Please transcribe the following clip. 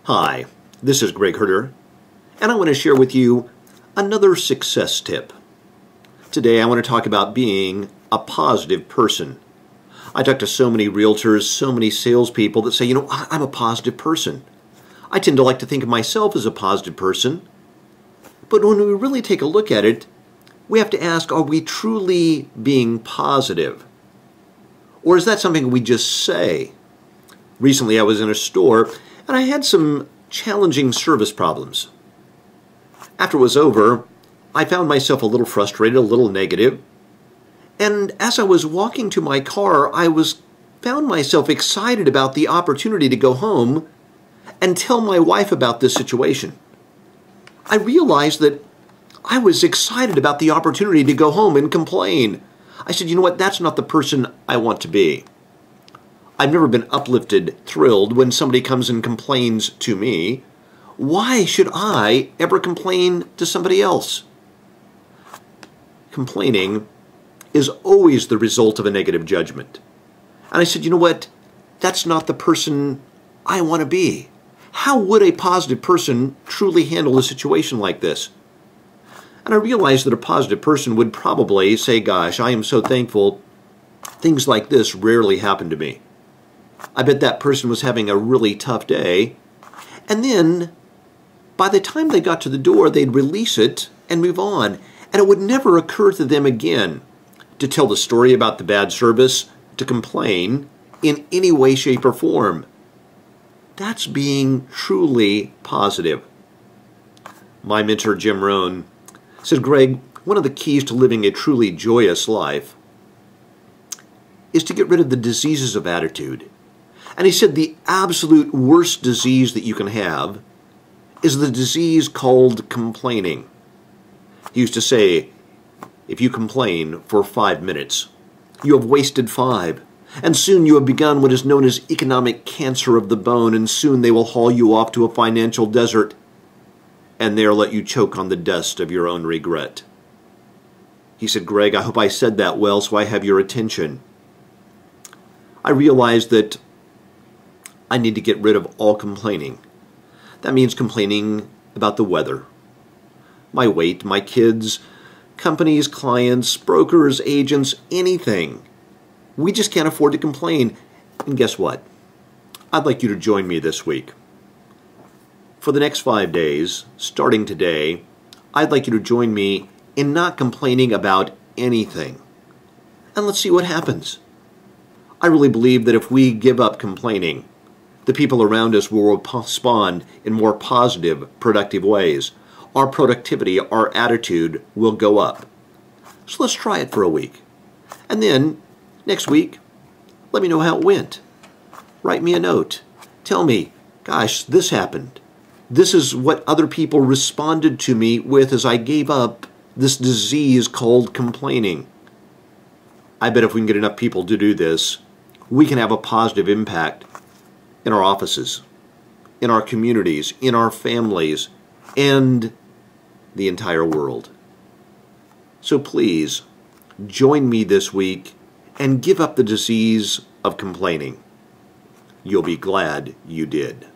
Hi, this is Greg Herter, and I want to share with you another success tip. Today I want to talk about being a positive person. I talk to so many realtors, so many salespeople that say, I'm a positive person. I tend to like to think of myself as a positive person, but when we really take a look at it, we have to ask, are we truly being positive? Or is that something we just say? Recently I was in a store and I had some challenging service problems. After it was over, I found myself a little frustrated, a little negative, and as I was walking to my car, found myself excited about the opportunity to go home and tell my wife about this situation. I realized that I was excited about the opportunity to go home and complain. I said, you know what, that's not the person I want to be. I've never been uplifted, thrilled when somebody comes and complains to me. Why should I ever complain to somebody else? Complaining is always the result of a negative judgment. And I said, you know what? That's not the person I want to be. How would a positive person truly handle a situation like this? And I realized that a positive person would probably say, gosh, I am so thankful things like this rarely happen to me. I bet that person was having a really tough day. And then, by the time they got to the door, they'd release it and move on. And it would never occur to them again to tell the story about the bad service, to complain in any way, shape, or form. That's being truly positive. My mentor, Jim Rohn, said, Greg, one of the keys to living a truly joyous life is to get rid of the diseases of attitude. And he said the absolute worst disease that you can have is the disease called complaining. He used to say, if you complain for 5 minutes, you have wasted 5, and soon you have begun what is known as economic cancer of the bone, and soon they will haul you off to a financial desert, and there let you choke on the dust of your own regret. He said, Greg, I hope I said that well so I have your attention. I realized that I need to get rid of all complaining. That means complaining about the weather, my weight, my kids, companies, clients, brokers, agents, anything. We just can't afford to complain. And guess what? I'd like you to join me this week. For the next 5 days, starting today, I'd like you to join me in not complaining about anything. And let's see what happens. I really believe that if we give up complaining, the people around us will respond in more positive, productive ways. Our productivity, our attitude will go up. So let's try it for a week. And then, next week, let me know how it went. Write me a note. Tell me, gosh, this happened. This is what other people responded to me with as I gave up this disease called complaining. I bet if we can get enough people to do this, we can have a positive impact in our offices, in our communities, in our families, and the entire world. So please, join me this week and give up the disease of complaining. You'll be glad you did.